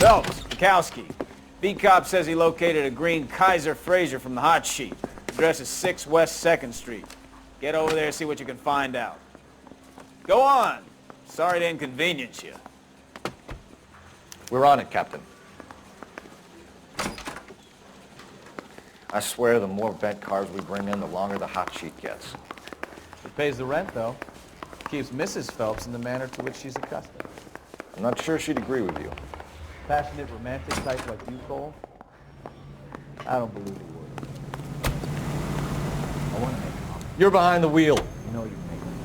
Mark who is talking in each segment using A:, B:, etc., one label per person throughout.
A: Phelps, Bukowski. B-Cop says he located a green Kaiser Frazer from the hot sheet. Address is 6 West 2nd Street. Get over there and see what you can find out. Go on. Sorry to inconvenience you.
B: We're on it, Captain. I swear the more bent cars we bring in, the longer the hot sheet gets.
C: It pays the rent, though. Keeps Mrs. Phelps in the manner to which she's accustomed.
B: I'm not sure she'd agree with you.
C: Passionate, romantic type like you, Cole? I don't believe he would. I want to make him up.
B: You're behind the wheel.
C: You know you make him.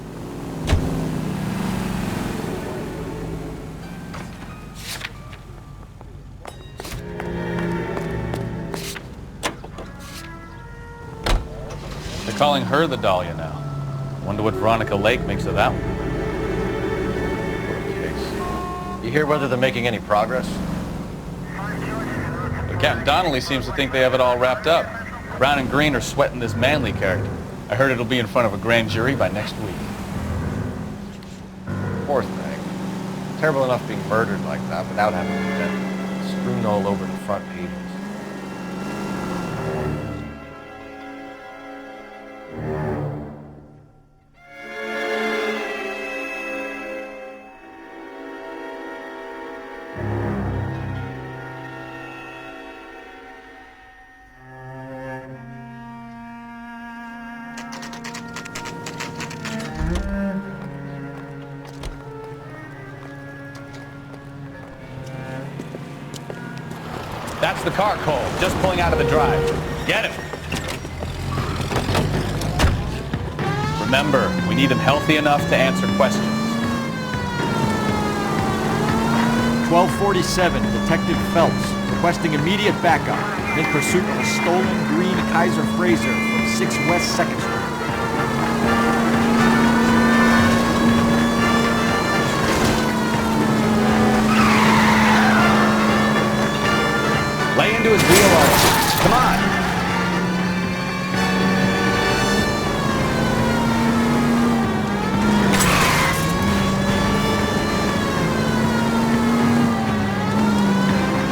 D: They're calling her the Dahlia now. Wonder what Veronica Lake makes of that one.
B: You hear whether they're making any progress?
D: But Captain Donnelly seems to think they have it all wrapped up. Brown and Green are sweating this Manley character. I heard it'll be in front of a grand jury by next week.
B: Poor thing. Terrible enough being murdered like that without having to death strewn all over the front pages.
D: That's the car, Cole. Just pulling out of the drive. Get him. Remember, we need him healthy enough to answer questions.
E: 1247, Detective Phelps, requesting immediate backup in pursuit of a stolen green Kaiser Frazer from 6 West 2nd Street.
D: Lay into his wheel already. Come on.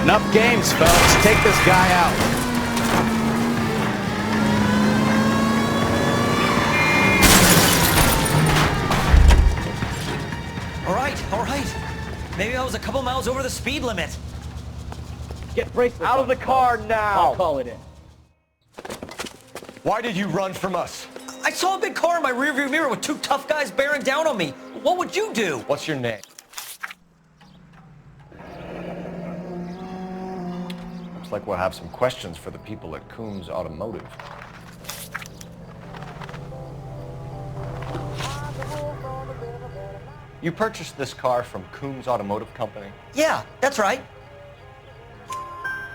D: Enough games, fellas. Take this guy out.
F: All right. Maybe I was a couple miles over the speed limit.
C: Get bracelets
B: Out of the car now!
C: I'll call it in.
B: Why did you run from us?
F: I saw a big car in my rearview mirror with 2 tough guys bearing down on me. What would you do?
B: What's your name? Looks like we'll have some questions for the people at Coombs Automotive. You purchased this car from Coombs Automotive Company?
F: Yeah, that's right.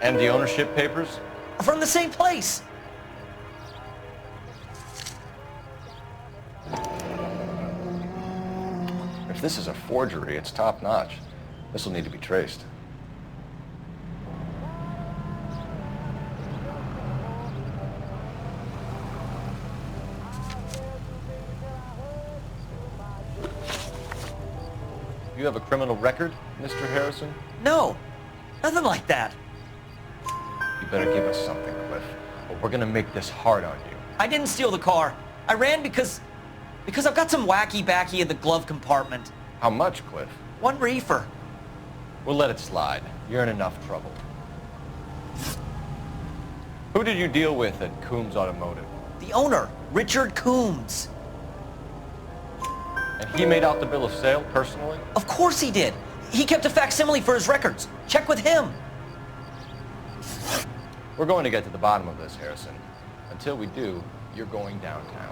B: And the ownership papers?
F: From the same place.
B: If this is a forgery, it's top-notch. This will need to be traced. You have a criminal record, Mr. Harrison?
F: No, nothing like that.
B: You better give us something, Cliff, or we're gonna make this hard on you.
F: I didn't steal the car. I ran because I've got some wacky backy in the glove compartment.
B: How much, Cliff?
F: 1 reefer.
B: We'll let it slide. You're in enough trouble. Who did you deal with at Coombs Automotive?
F: The owner, Richard Coombs.
B: And he made out the bill of sale personally?
F: Of course he did. He kept a facsimile for his records. Check with him.
B: We're going to get to the bottom of this, Harrison. Until we do, you're going downtown.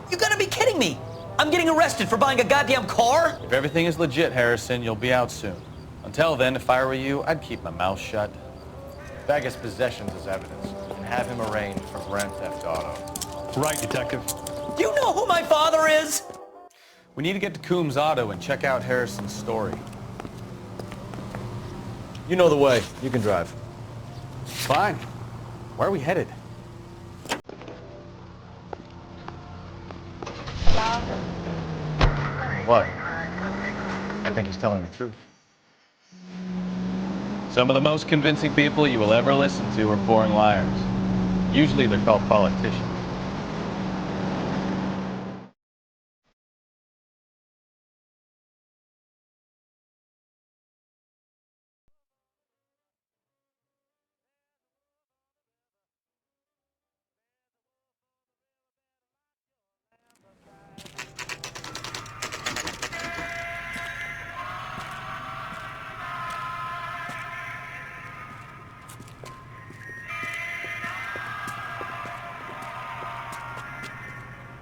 F: You gotta be kidding me. I'm getting arrested for buying a goddamn car?
D: If everything is legit, Harrison, you'll be out soon. Until then, if I were you, I'd keep my mouth shut.
B: Bag his possessions as evidence and have him arraigned for grand theft auto.
D: Right, Detective.
F: Do you know who my father is?
D: We need to get to Coombs Auto and check out Harrison's story.
B: You know the way. You can drive.
D: Fine. Where are we headed?
B: What? I think he's telling the truth.
D: Some of the most convincing people you will ever listen to are boring liars. Usually they're called politicians.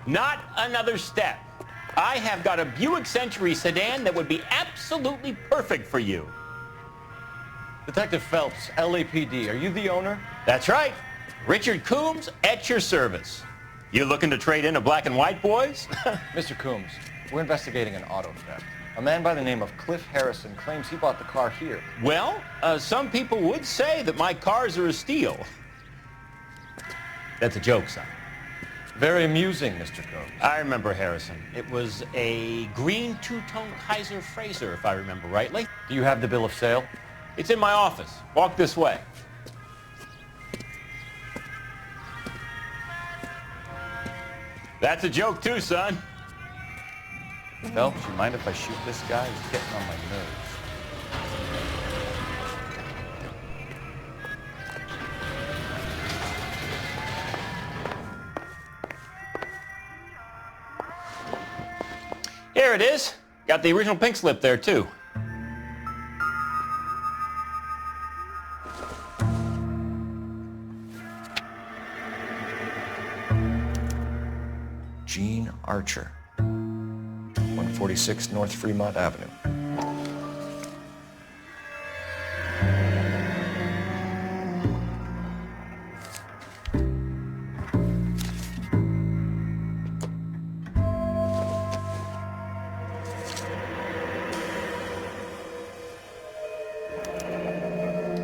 G: Not another step. I have got a Buick Century sedan that would be absolutely perfect for you.
B: Detective Phelps, LAPD, are you the owner?
G: That's right. Richard Coombs at your service. You looking to trade in a black and white, boys?
B: Mr. Coombs, we're investigating an auto theft. A man by the name of Cliff Harrison claims he bought the car here.
G: Well, some people would say that my cars are a steal. That's a joke, son.
B: Very amusing, Mr. Coombs.
G: I remember Harrison. It was a green two-tone Kaiser Frazer, if I remember rightly.
B: Do you have the bill of sale?
G: It's in my office. Walk this way. That's a joke too, son.
D: Phelps, you mind if I shoot this guy? He's getting on my nerves.
G: Here it is. Got the original pink slip there, too.
B: Gene Archer, 146 North Fremont Avenue.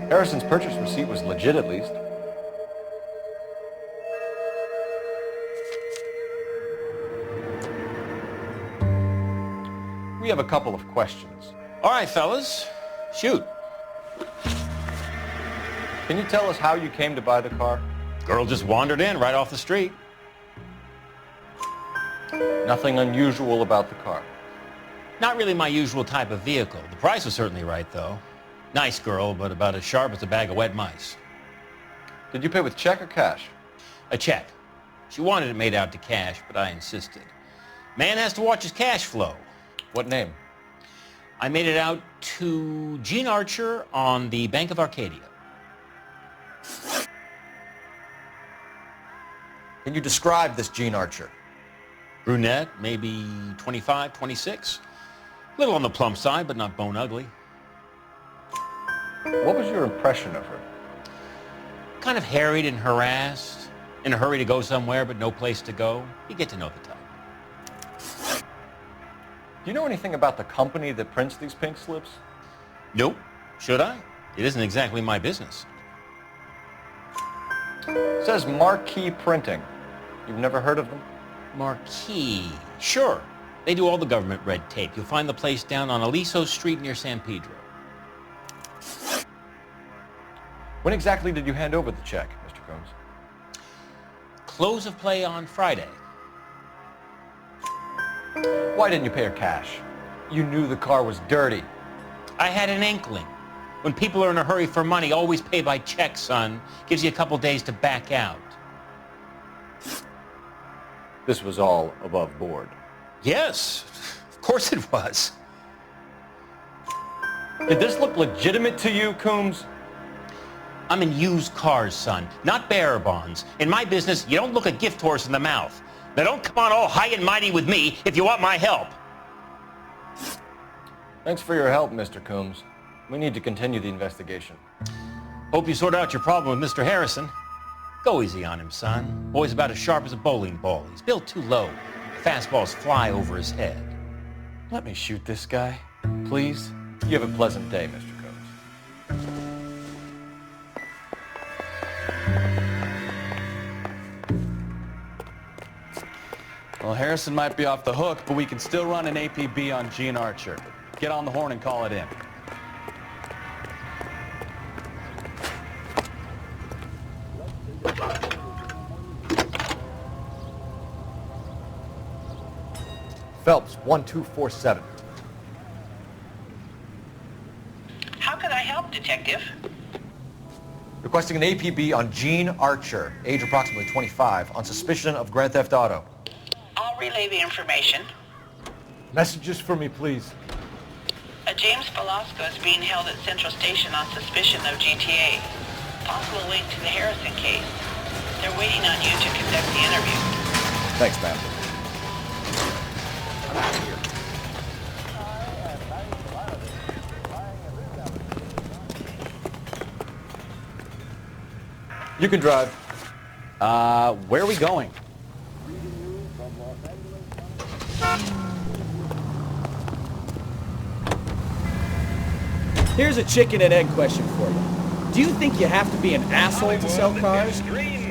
B: Harrison's purchase receipt was legit, at least. We have a couple of questions.
G: All right, fellas. Shoot.
B: Can you tell us how you came to buy the car?
G: Girl just wandered in right off the street.
B: Nothing unusual about the car.
G: Not really my usual type of vehicle. The price was certainly right, though. Nice girl, but about as sharp as a bag of wet mice.
B: Did you pay with check or cash?
G: A check. She wanted it made out to cash, but I insisted. Man has to watch his cash flow.
B: What name?
G: I made it out to Gene Archer on the Bank of Arcadia.
B: Can you describe this Gene Archer?
G: Brunette, maybe 25, 26. Little on the plump side, but not bone ugly.
B: What was your impression of her?
G: Kind of harried and harassed. In a hurry to go somewhere, but no place to go. You get to know the type.
B: Do you know anything about the company that prints these pink slips?
G: Nope. Should I? It isn't exactly my business.
B: It says Marquee Printing. You've never heard of them?
G: Marquee. Sure. They do all the government red tape. You'll find the place down on Aliso Street near San Pedro.
B: When exactly did you hand over the check, Mr. Coombs?
G: Close of play on Friday.
B: Why didn't you pay her cash? You knew the car was dirty.
G: I had an inkling. When people are in a hurry for money, always pay by check, son. Gives you a couple days to back out.
B: This was all above board.
G: Yes, of course it was.
B: Did this look legitimate to you, Coombs?
G: I'm in used cars, son, not bearer bonds. In my business, you don't look a gift horse in the mouth. Now don't come on all high and mighty with me if you want my help.
B: Thanks for your help, Mr. Coombs. We need to continue the investigation.
G: Hope you sort out your problem with Mr. Harrison. Go easy on him, son. Boy's about as sharp as a bowling ball. He's built too low. Fastballs fly over his head.
B: Let me shoot this guy, please. You have a pleasant day, Mr. Coombs.
D: Well, Harrison might be off the hook, but we can still run an APB on Gene Archer. Get on the horn and call it in.
B: Phelps, 1247.
H: How can I help, Detective?
B: Requesting an APB on Gene Archer, age approximately 25, on suspicion of grand theft auto.
H: I'll relay the information.
C: Messages for me, please.
H: A James Velasco is being held at Central Station on suspicion of GTA. Possible link to the Harrison case. They're waiting on you to conduct the interview.
B: Thanks, ma'am. You can drive.
E: Where are we going? Here's a chicken and egg question for you. Do you think you have to be an asshole to sell cars?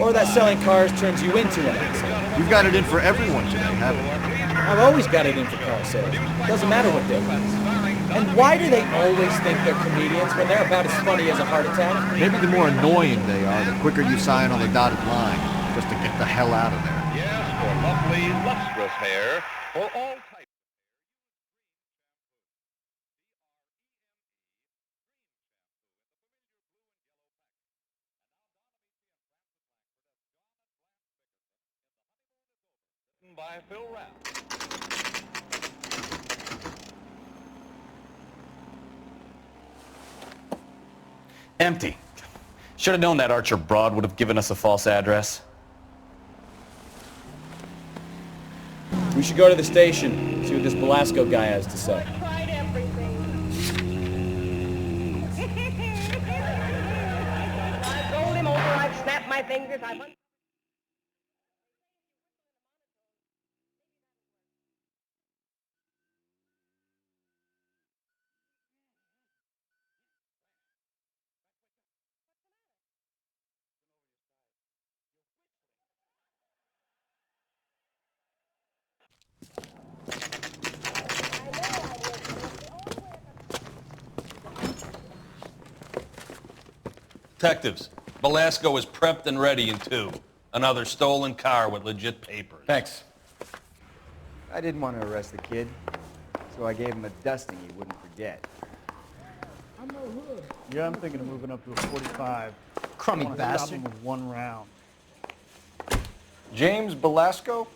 E: Or that selling cars turns you into an asshole?
I: You've got it in for everyone today, haven't you?
E: I've always got it in for car sales. Doesn't matter what they do. And why do they always think they're comedians when they're about as funny as a heart attack?
I: Maybe the more annoying they are, the quicker you sign on the dotted line, just to get the hell out of there.
J: Yes, for lovely, lustrous hair, for all types. By Phil Rapp.
D: Empty. Should have known that Archer broad would have given us a false address.
E: We should go to the station, see what this Velasco guy has to say.
K: Tried everything. I've rolled him over, I've snapped my fingers, I've...
J: Detectives, Velasco is prepped and ready in 2. Another stolen car with legit papers.
B: Thanks.
C: I didn't want to arrest the kid, so I gave him a dusting he wouldn't forget.
L: Yeah, I'm thinking of moving up to a 45.
F: Crummy
L: I wanna
F: bastard.
L: stop him with 1 round.
B: James Velasco?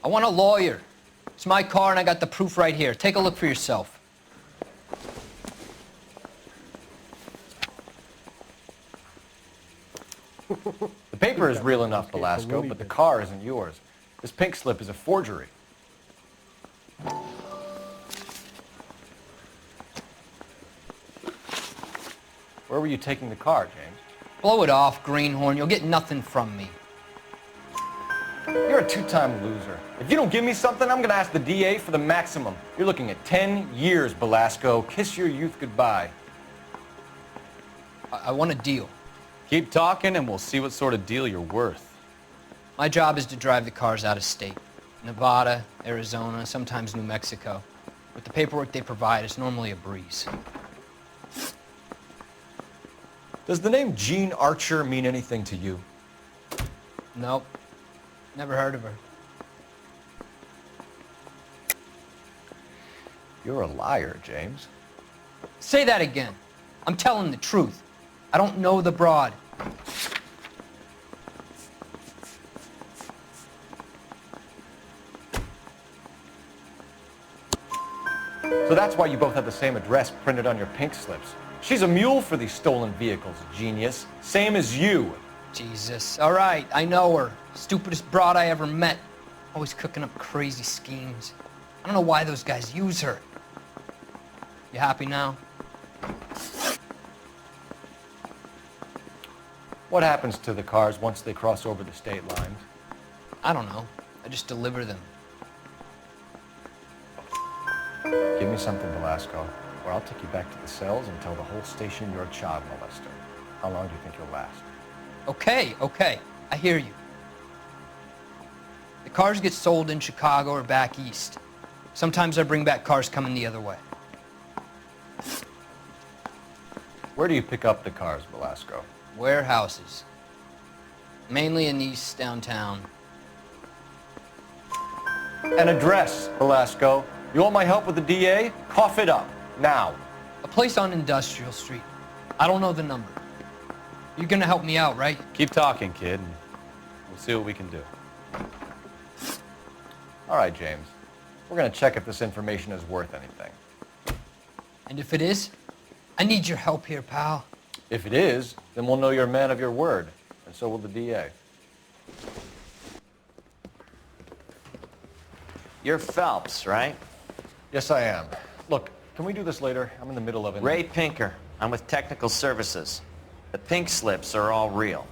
F: I want a lawyer. It's my car and I got the proof right here. Take a look for yourself.
B: The paper is real enough, Velasco, but the car isn't yours. This pink slip is a forgery. Where were you taking the car, James?
F: Blow it off, greenhorn. You'll get nothing from me.
B: You're a 2-time loser. If you don't give me something, I'm going to ask the DA for the maximum. You're looking at 10 years, Velasco. Kiss your youth goodbye.
F: I want a deal.
D: Keep talking and we'll see what sort of deal you're worth.
F: My job is to drive the cars out of state. Nevada, Arizona, sometimes New Mexico. With the paperwork they provide, it's normally a breeze.
B: Does the name Gene Archer mean anything to you?
F: Nope. Never heard of her.
B: You're a liar, James.
F: Say that again. I'm telling the truth. I don't know the broad.
B: So that's why you both have the same address printed on your pink slips. She's a mule for these stolen vehicles, genius. Same as you.
F: Jesus. All right, I know her. Stupidest broad I ever met. Always cooking up crazy schemes. I don't know why those guys use her. You happy now?
B: What happens to the cars once they cross over the state lines?
F: I don't know. I just deliver them.
B: Give me something, Velasco, or I'll take you back to the cells and tell the whole station you're a child molester. How long do you think you'll last?
F: Okay. I hear you. The cars get sold in Chicago or back east. Sometimes I bring back cars coming the other way.
B: Where do you pick up the cars, Velasco?
F: Warehouses. Mainly in East downtown.
B: An address, Velasco. You want my help with the DA? Cough it up, now.
F: A place on Industrial Street. I don't know the number. You're gonna help me out, right?
D: Keep talking, kid, and we'll see what we can do.
B: All right, James. We're gonna check if this information is worth anything.
F: And if it is, I need your help here, pal.
B: If it is, then we'll know you're a man of your word, and so will the DA.
M: You're Phelps, right?
B: Yes, I am. Look, can we do this later? I'm in the middle of it.
M: Ray Pinker. I'm with Technical Services. The pink slips are all real.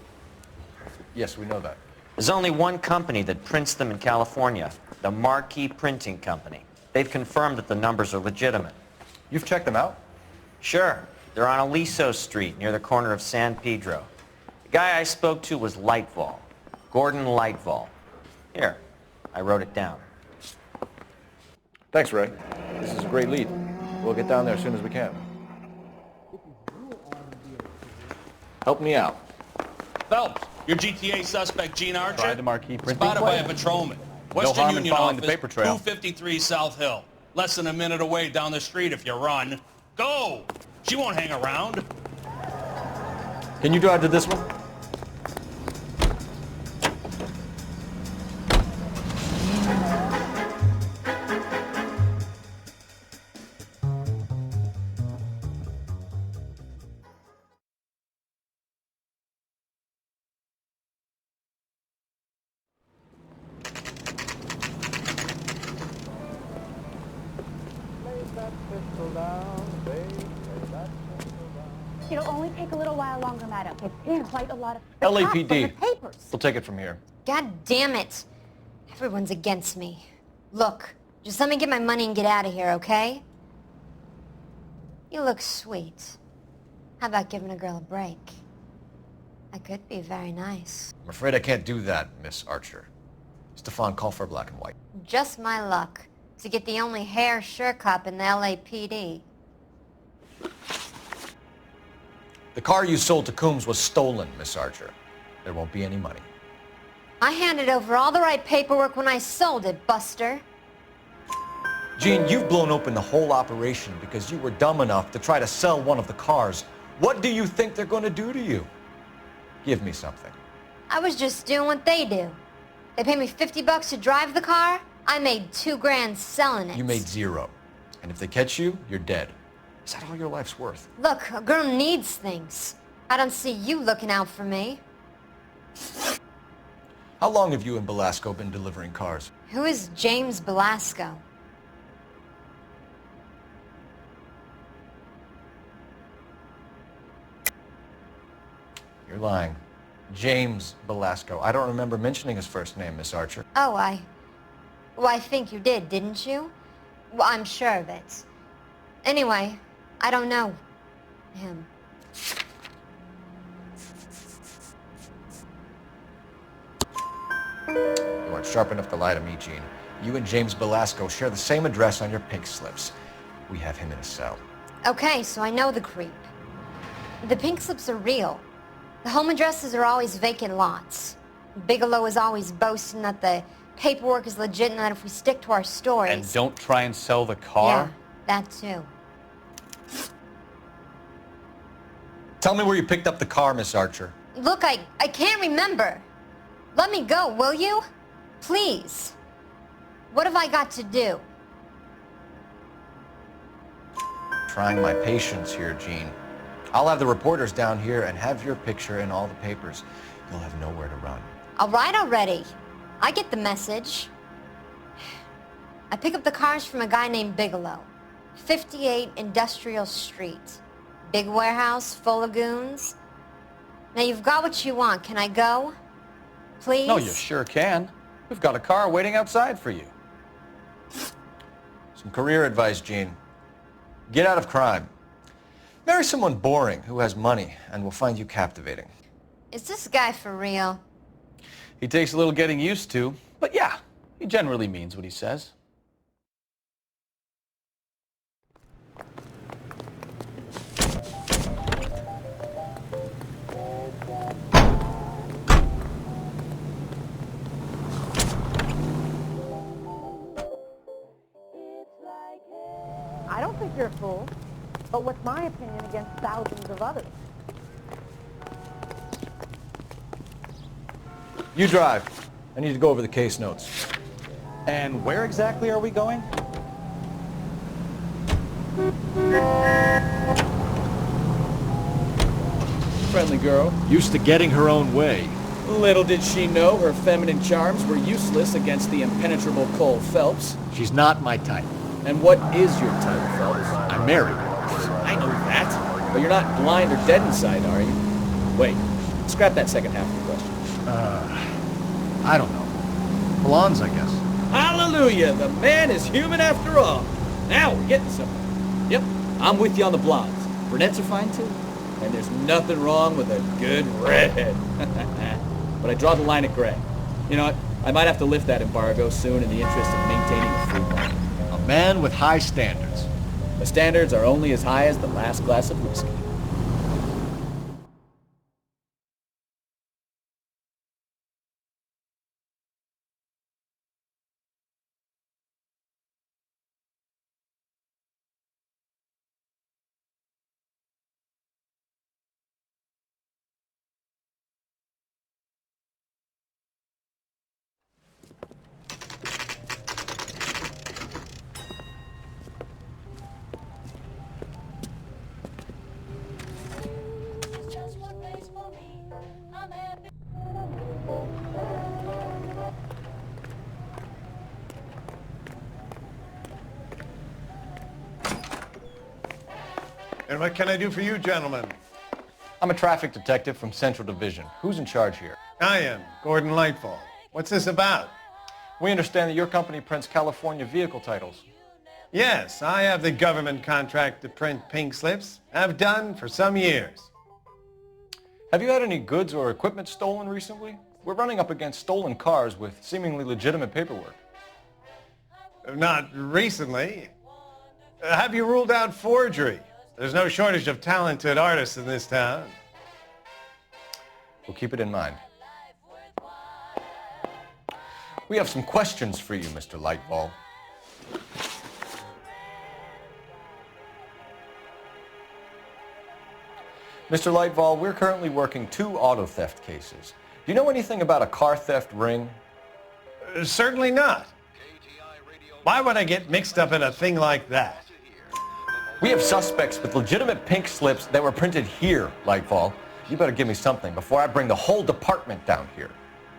B: Yes, we know that.
M: There's only one company that prints them in California, the Marquee Printing Company. They've confirmed that the numbers are legitimate.
B: You've checked them out?
M: Sure. They're on Aliso Street, near the corner of San Pedro. The guy I spoke to was Lightval. Gordon Lightval. Here, I wrote it down.
B: Thanks, Ray. This is a great lead. We'll get down there as soon as we can. Help me out.
J: Phelps, your GTA suspect, Gene Archer,
D: Tried the Marquee Printing
J: spotted by a
D: Company.
J: patrolman.
D: No
J: Western
D: harm in
J: Union
D: following the
J: office,
D: paper trail.
J: 253 South Hill. Less than a minute away down the street if you run. Go! She won't hang around.
B: Can you drive to this one?
N: It'll only take a little while longer, madam. It's quite a lot of
B: LAPD.
N: papers.
B: We'll take it from here.
O: God damn it. Everyone's against me. Look, just let me get my money and get out of here, okay? You look sweet. How about giving a girl a break? I could be very nice.
B: I'm afraid I can't do that, Miss Archer. Stefan, call for black and white.
O: Just my luck to get the only hair sure cop in the LAPD.
B: The car you sold to Coombs was stolen, Miss Archer. There won't be any money.
O: I handed over all the right paperwork when I sold it, Buster.
B: Gene, you've blown open the whole operation because you were dumb enough to try to sell one of the cars. What do you think they're going to do to you? Give me something.
O: I was just doing what they do. They paid me $50 to drive the car. I made $2 grand selling it.
B: You made zero. And if they catch you, you're dead. Is that all your life's worth?
O: Look, a girl needs things. I don't see you looking out for me.
B: How long have you and Belasco been delivering cars?
O: Who is James Belasco?
B: You're lying. James Belasco. I don't remember mentioning his first name, Miss Archer.
O: Oh, well, I think you did, didn't you? Well, I'm sure of it. Anyway, I don't know him.
B: You aren't sharp enough to lie to me, Gene. You and James Belasco share the same address on your pink slips. We have him in a cell.
O: Okay, so I know the creep. The pink slips are real. The home addresses are always vacant lots. Bigelow is always boasting that the paperwork is legit and that if we stick to our stories...
D: And don't try and sell the car?
O: Yeah, that too.
B: Tell me where you picked up the car, Miss Archer.
O: Look, I can't remember. Let me go, will you? Please. What have I got to do?
B: Trying my patience here, Gene. I'll have the reporters down here and have your picture in all the papers. You'll have nowhere to run.
O: All right already. I get the message. I pick up the cars from a guy named Bigelow. 58 Industrial Street. Big warehouse full of goons. Now you've got what you want. Can I go? Please?
D: No, you sure can. We've got a car waiting outside for you.
B: Some career advice, Gene. Get out of crime. Marry someone boring who has money and will find you captivating.
O: Is this guy for real?
D: He takes a little getting used to, but yeah, he generally means what he says.
N: you're a fool. But what's my opinion against thousands of others?
B: You drive. I need to go over the case notes.
E: And where exactly are we going?
A: Friendly girl.
E: Used to getting her own way.
A: Little did she know her feminine charms were useless against the impenetrable Cole Phelps.
I: She's not my type.
A: And what is your type, Phelps?
I: I'm married.
A: I know that. But you're not blind or dead inside, are you? Wait, scrap that second half of the question.
I: I don't know. Blondes, I guess.
A: Hallelujah! The man is human after all. Now we're getting somewhere. Yep, I'm with you on the blondes. Brunettes are fine too. And there's nothing wrong with a good redhead. But I draw the line at gray. You know what? I might have to lift that embargo soon in the interest of maintaining a free market.
I: A man with high standards.
A: The standards are only as high as the last glass of whiskey.
P: And what can I do for you, gentlemen?
B: I'm a traffic detective from Central Division. Who's in charge here?
P: I am, Gordon Lightfall. What's this about?
B: We understand that your company prints California vehicle titles.
P: Yes, I have the government contract to print pink slips. I've done for some years.
B: Have you had any goods or equipment stolen recently? We're running up against stolen cars with seemingly legitimate paperwork.
P: Not recently. Have you ruled out forgery? There's no shortage of talented artists in this town.
B: We'll keep it in mind. We have some questions for you, Mr. Lightball. Mr. Lightball, we're currently working 2 auto theft cases. Do you know anything about a car theft ring?
P: Certainly not. Why would I get mixed up in a thing like that?
B: We have suspects with legitimate pink slips that were printed here, Lightfall. You better give me something before I bring the whole department down here.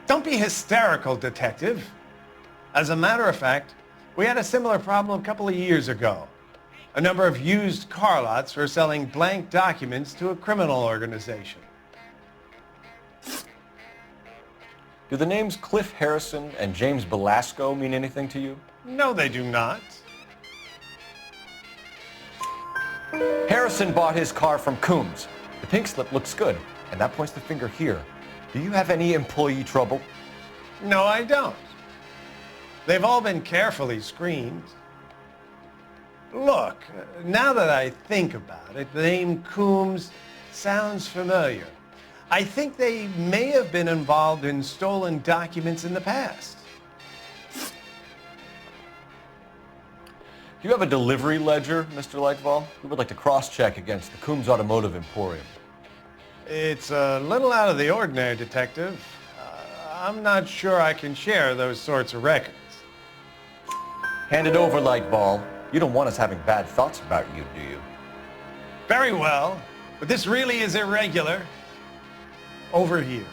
P: Don't be hysterical, detective. As a matter of fact, we had a similar problem a couple of years ago. A number of used car lots were selling blank documents to a criminal organization.
B: Do the names Cliff Harrison and James Belasco mean anything to you?
P: No, they do not.
B: Harrison bought his car from Coombs. The pink slip looks good, and that points the finger here. Do you have any employee trouble?
P: No, I don't. They've all been carefully screened. Look, now that I think about it, the name Coombs sounds familiar. I think they may have been involved in stolen documents in the past.
B: Do you have a delivery ledger, Mr. Lightfall? We would like to cross-check against the Coombs Automotive Emporium.
P: It's a little out of the ordinary, Detective. I'm not sure I can share those sorts of records.
B: Hand it over, Lightball. You don't want us having bad thoughts about you, do you?
P: Very well, but this really is irregular. Over here.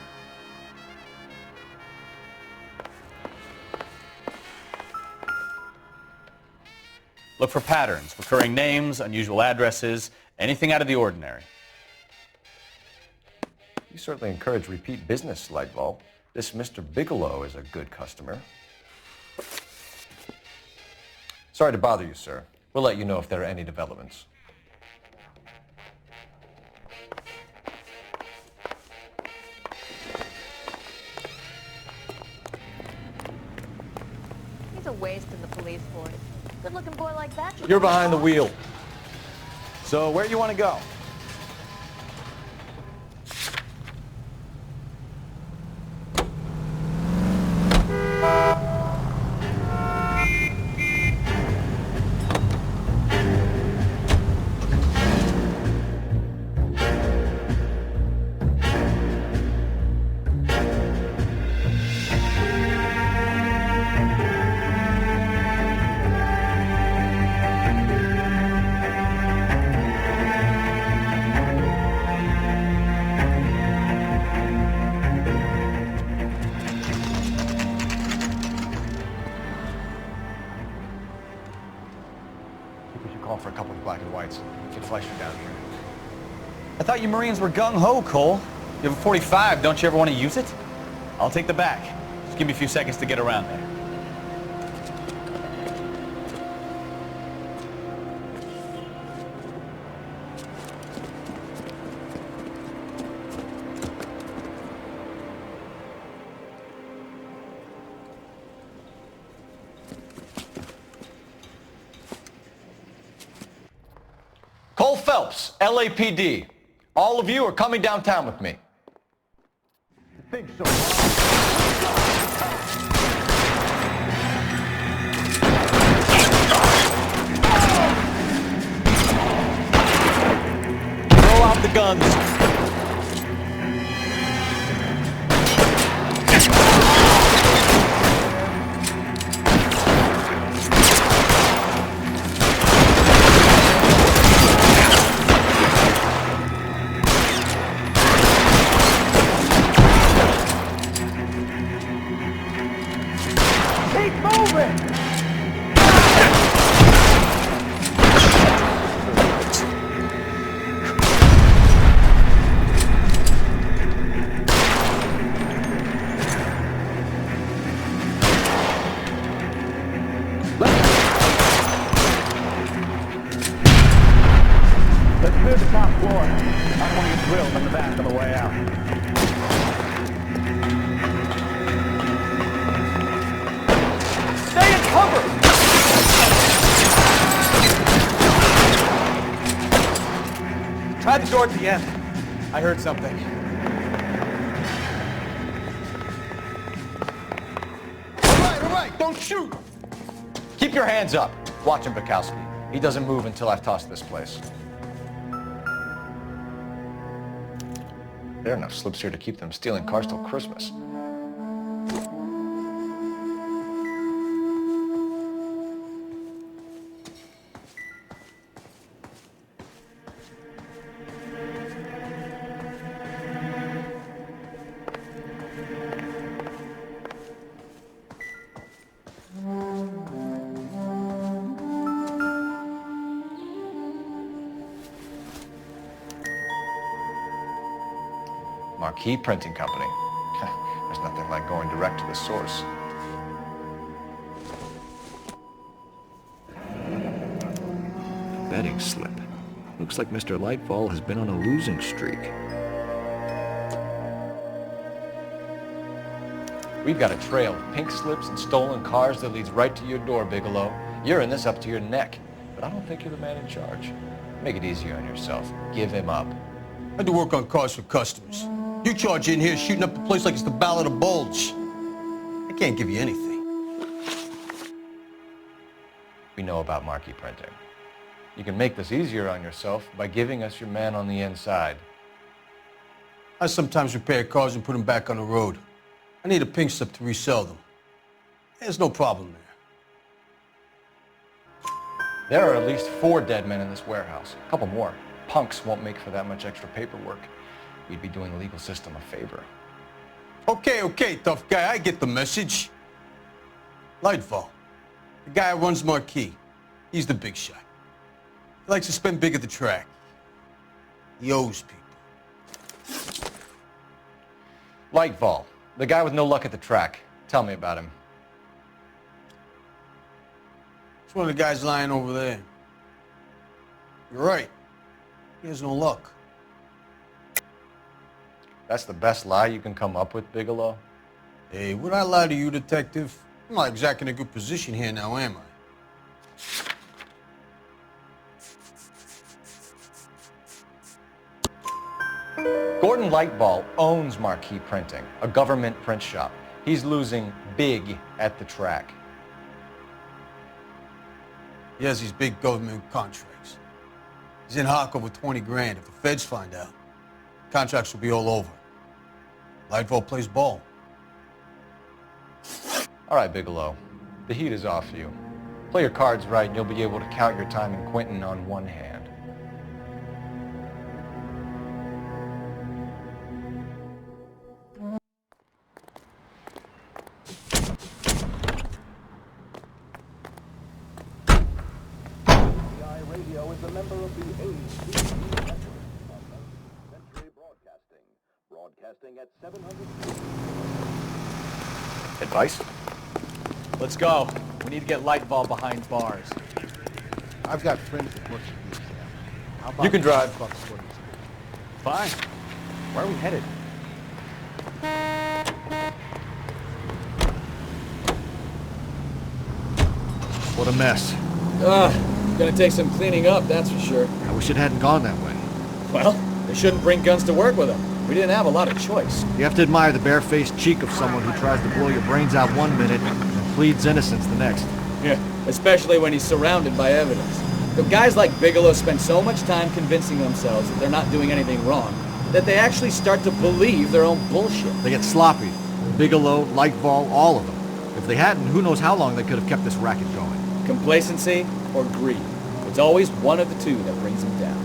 D: Look for patterns, recurring names, unusual addresses, anything out of the ordinary.
B: You certainly encourage repeat business, Lightball. This Mr. Bigelow is a good customer. Sorry to bother you, sir. We'll let you know if there are any developments.
N: He's a waste in the police force. Good-looking boy like that.
B: You're behind the wheel.
E: So where do you want to go?
B: lights. Get Fleischer down here.
D: I thought you Marines were gung-ho, Cole. You have a 45, don't you ever want to use it? I'll take the back. Just give me a few seconds to get around there.
B: Cole Phelps, LAPD. All of you are coming downtown with me.
E: I think so.
B: Throw out the guns.
E: Keep moving! Let's clear the top floor. I don't want to get drilled on the back on the way out.
A: Stay in cover! Try the door at the end. I heard something.
B: All right, don't shoot! Keep your hands up. Watch him, Bukowski. He doesn't move until I've tossed this place. There are enough slips here to keep them stealing cars till Christmas. Marquee Printing Company. There's nothing like going direct to the source.
I: Betting slip. Looks like Mr. Lightfall has been on a losing streak.
B: We've got a trail of pink slips and stolen cars that leads right to your door, Bigelow. You're in this up to your neck, but I don't think you're the man in charge. Make it easier on yourself. Give him up.
Q: I do work on cars for customers. You charge in here shooting up the place like it's the Ballad of Bulge. I can't give you anything.
B: We know about marquee printing. You can make this easier on yourself by giving us your man on the inside.
Q: I sometimes repair cars and put them back on the road. I need a pink slip to resell them. There's no problem there.
B: There are at least 4 dead men in this warehouse. A couple more. Punks won't make for that much extra paperwork. We'd be doing the legal system a favor.
Q: Okay, tough guy, I get the message. Lightfall, the guy who runs Marquee, he's the big shot. He likes to spend big at the track. He owes people.
B: Lightfall, the guy with no luck at the track. Tell me about him.
Q: It's one of the guys lying over there. You're right. He has no luck.
B: That's the best lie you can come up with, Bigelow?
Q: Hey, would I lie to you, detective? I'm not exactly in a good position here now, am
B: I? Gordon Lightfall owns Marquee Printing, a government print shop. He's losing big at the track.
Q: He has these big government contracts. He's in hock over 20 grand. If the feds find out, contracts will be all over. Lightfall plays ball.
B: All right, Bigelow. The heat is off you. Play your cards right and you'll be able to count your time in Quentin on one hand.
E: Radio is
R: a member of the UHD network of Century Broadcasting. Broadcasting at 700...
E: Advice? Let's go. We need to get Lightball behind bars.
I: I've got friends that work at the exam. How about
E: You can drive.
I: Fine.
E: Where are we headed?
I: What a mess.
E: Gonna take some cleaning up, that's for sure.
I: I wish it hadn't gone that way.
E: Well, they shouldn't bring guns to work with them. We didn't have a lot of choice.
I: You have to admire the barefaced cheek of someone who tries to blow your brains out one minute and pleads innocence the next.
E: Yeah, especially when he's surrounded by evidence. But guys like Bigelow spend so much time convincing themselves that they're not doing anything wrong that they actually start to believe their own bullshit.
I: They get sloppy. Bigelow, Lightball, all of them. If they hadn't, who knows how long they could have kept this racket going.
E: Complacency or greed. It's always one of the two that brings them down.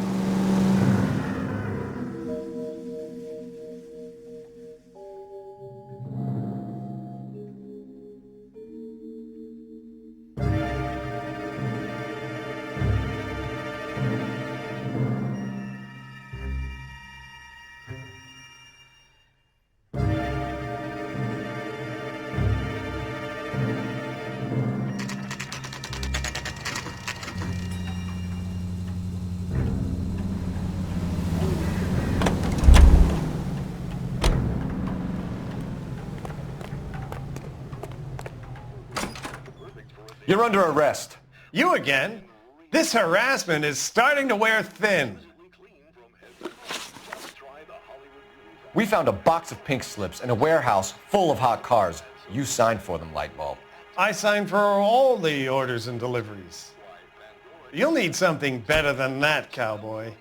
B: You're under arrest.
P: You again? This harassment is starting to wear thin.
B: We found a box of pink slips in a warehouse full of hot cars. You signed for them, Lightball.
P: I signed for all the orders and deliveries. You'll need something better than that, cowboy.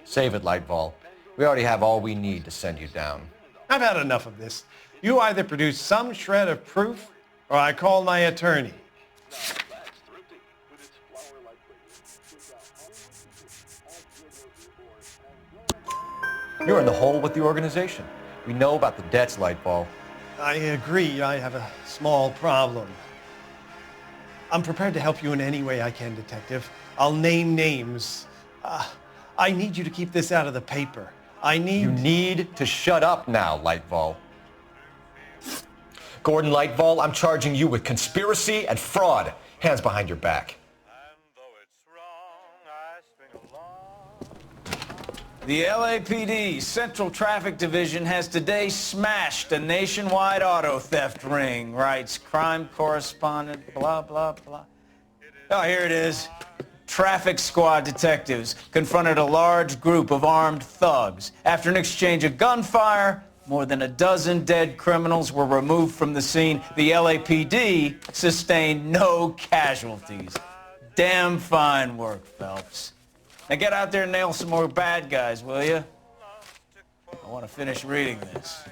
B: Save it, Lightball. We already have all we need to send you down.
P: I've had enough of this. You either produce some shred of proof, or I call my attorney.
B: You're in the hole with the organization. We know about the debts, Lightball.
P: I agree. I have a small problem. I'm prepared to help you in any way I can, Detective. I'll name names. I need you to keep this out of the paper.
B: You need to shut up now, Lightball. Gordon Lightball, I'm charging you with conspiracy and fraud. Hands behind your back.
A: The LAPD Central Traffic Division has today smashed a nationwide auto theft ring, writes crime correspondent, blah, blah, blah. Oh, here it is. Traffic squad detectives confronted a large group of armed thugs. After an exchange of gunfire, more than a dozen dead criminals were removed from the scene. The LAPD sustained no casualties. Damn fine work, Phelps. Now get out there and nail some more bad guys, will you? I want to finish reading this.